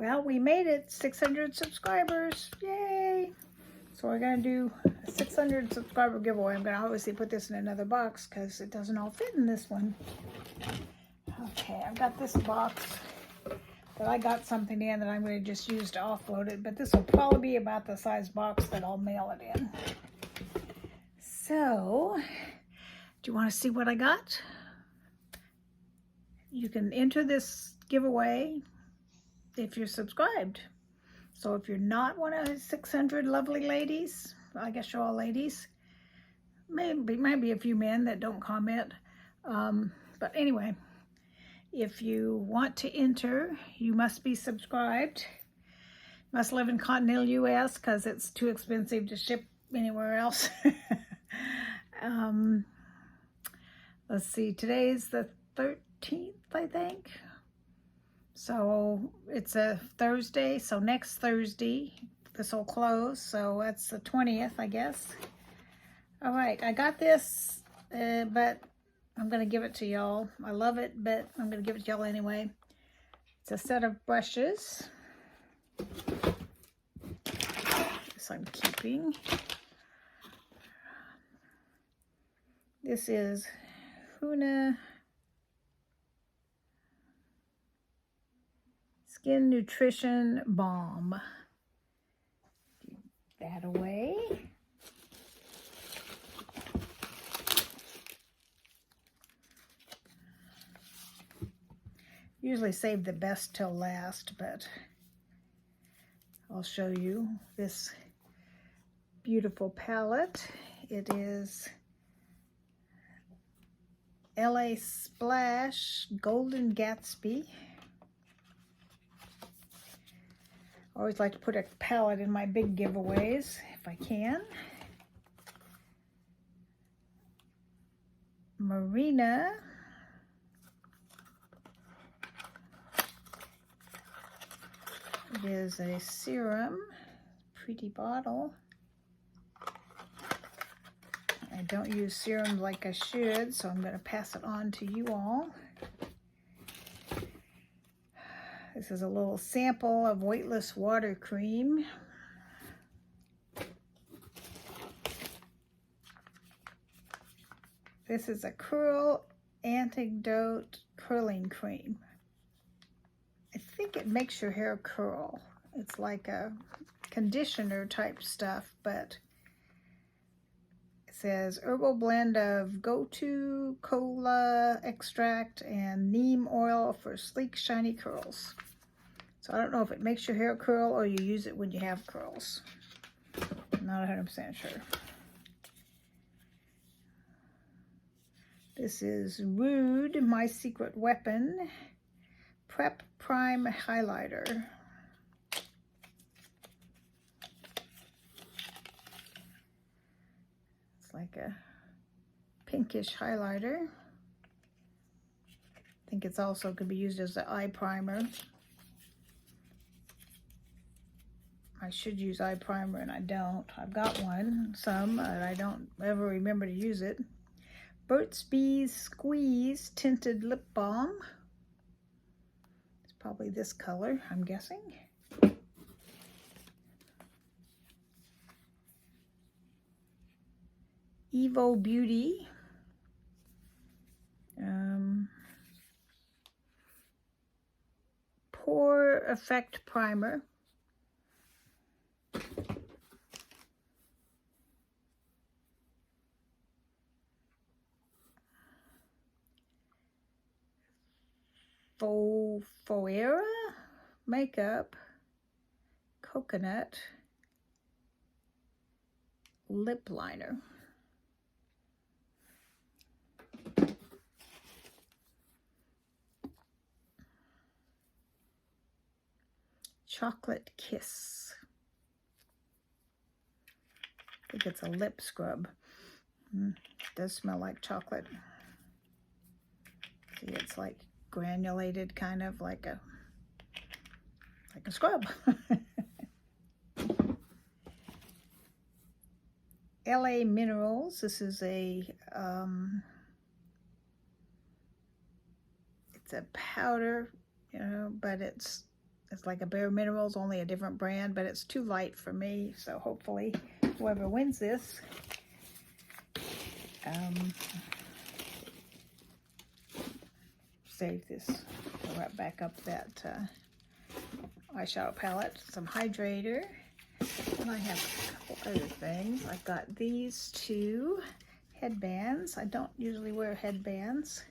Well, we made it, 600 subscribers, yay! So we're gonna do a 600 subscriber giveaway. I'm gonna obviously put this in another box because it doesn't all fit in this one. Okay, I've got this box that I got something in that I'm gonna just use to offload it, but this will probably be about the size box that I'll mail it in. So, do you want to see what I got? You can enter this giveaway if you're subscribed. So if you're not one of the 600 lovely ladies, I guess you're all ladies, maybe a few men that don't comment, but anyway, if you want to enter, you must be subscribed. Must live in continental US because it's too expensive to ship anywhere else. Let's see, today's the 13th, I think. So it's a Thursday, so next Thursday this will close, so that's the 20th, I guess. All right, I got this, but I'm going to give it to y'all. I love it, but I'm going to give it to y'all anyway. It's a set of brushes. This I'm keeping. This is Huna Skin Nutrition Balm. Keep that away. Usually save the best till last, but I'll show you this beautiful palette. It is LA Splash Golden Gatsby. I always like to put a palette in my big giveaways if I can. Marina. It is a serum, pretty bottle. I don't use serum like I should, so I'm going to pass it on to you all. This is a little sample of weightless water cream. This is a curl antidote curling cream. I think it makes your hair curl. It's like a conditioner type stuff, but it says herbal blend of gotu kola extract and neem oil for sleek, shiny curls. So I don't know if it makes your hair curl or you use it when you have curls. I'm not 100% sure. This is Rude, My Secret Weapon Prep Prime Highlighter. It's like a pinkish highlighter. I think it's also could be used as an eye primer. I should use eye primer and I don't. I've got some, and I don't ever remember to use it. Burt's Bees Squeeze Tinted Lip Balm. It's probably this color, I'm guessing. Evo Beauty. Pore Effect Primer. Foera Makeup Coconut Lip Liner. Chocolate Kiss. I think it's a lip scrub. It does smell like chocolate. See, it's like granulated, kind of like a scrub. LA Minerals. This is a it's a powder, you know, but it's It's like a Bare Minerals, only a different brand, but it's too light for me. So hopefully whoever wins this, save this. I'll wrap back up that eyeshadow palette, some hydrator, and I have a couple other things. I've got these two headbands. I don't usually wear headbands.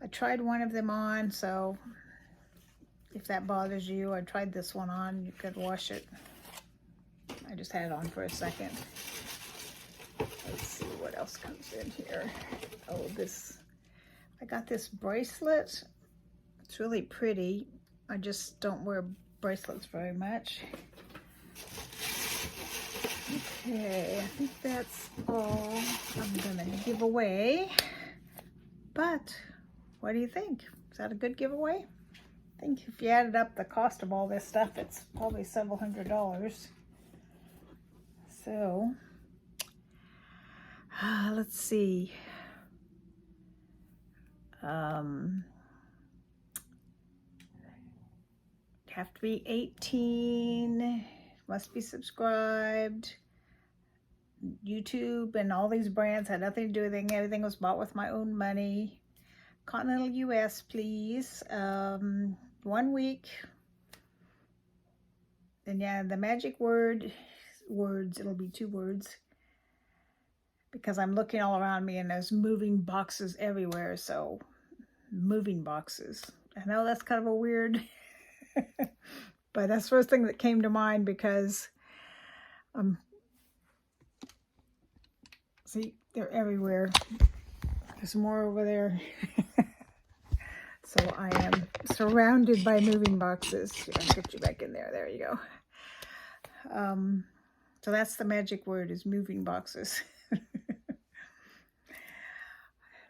I tried one of them on, so if that bothers you, I tried this one on. You could wash it. I just had it on for a second. Let's see what else comes in here. Oh, I got this bracelet. It's really pretty. I just don't wear bracelets very much. Okay, I think that's all I'm gonna give away. But what do you think? Is that a good giveaway? I think if you added up the cost of all this stuff, it's probably several $100s. So, let's see. You have to be 18, must be subscribed. YouTube and all these brands had nothing to do with it. Everything was bought with my own money. Continental US, please. 1 week. And yeah, the magic words, it'll be 2 words. Because I'm looking all around me and there's moving boxes everywhere. So, moving boxes. I know that's kind of a weird, but that's the first thing that came to mind because, see, they're everywhere. There's more over there. So I am surrounded by moving boxes. I'll get you back in there. There you go. So that's the magic word, is moving boxes.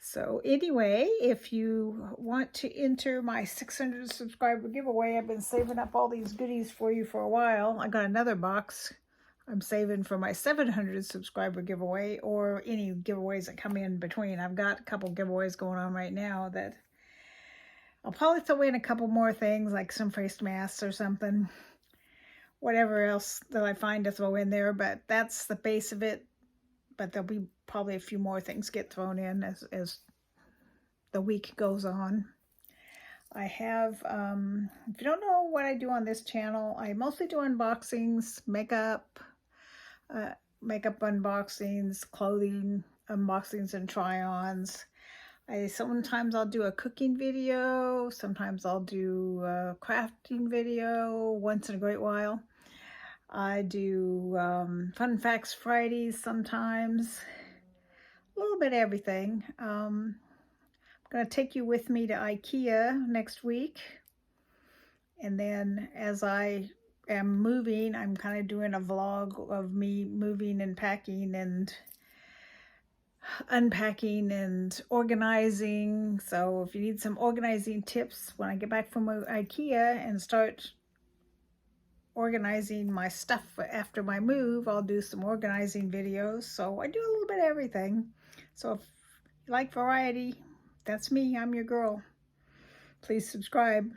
So anyway, if you want to enter my 600 subscriber giveaway, I've been saving up all these goodies for you for a while. I got another box I'm saving for my 700 subscriber giveaway, or any giveaways that come in between. I've got a couple giveaways going on right now that I'll probably throw in a couple more things, like some face masks or something. Whatever else that I find to throw in there, but that's the base of it. But there'll be probably a few more things get thrown in as the week goes on. I have, if you don't know what I do on this channel, I mostly do unboxings, makeup unboxings, clothing unboxings and try-ons. Sometimes I'll do a cooking video, sometimes I'll do a crafting video once in a great while. I do Fun Facts Fridays sometimes, a little bit of everything. I'm going to take you with me to IKEA next week. And then as I am moving, I'm kind of doing a vlog of me moving and packing and unpacking and organizing. So if you need some organizing tips when I get back from IKEA and start organizing my stuff after my move, I'll do some organizing videos. So I do a little bit of everything. So if you like variety, that's me. I'm your girl. Please subscribe.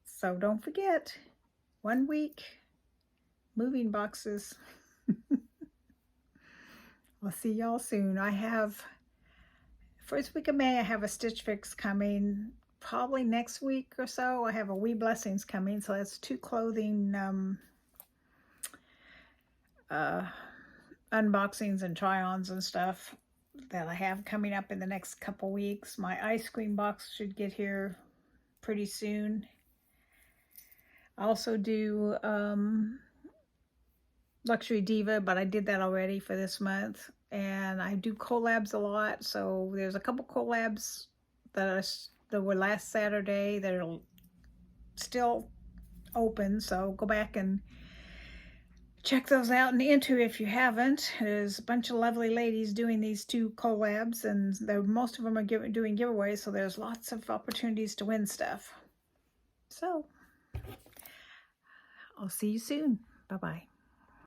So don't forget, 1 week, moving boxes. I'll see y'all soon. I have, first week of May, I have a Stitch Fix coming. Probably next week or so, I have a Wee Blessings coming. So that's 2 clothing unboxings and try-ons and stuff that I have coming up in the next couple weeks. My ice cream box should get here pretty soon. I also do Luxury Diva, but I did that already for this month. And I do collabs a lot. So there's a couple collabs that were last Saturday that are still open. So go back and check those out and enter if you haven't. There's a bunch of lovely ladies doing these 2 collabs, and most of them are doing giveaways. So there's lots of opportunities to win stuff. So I'll see you soon. Bye-bye.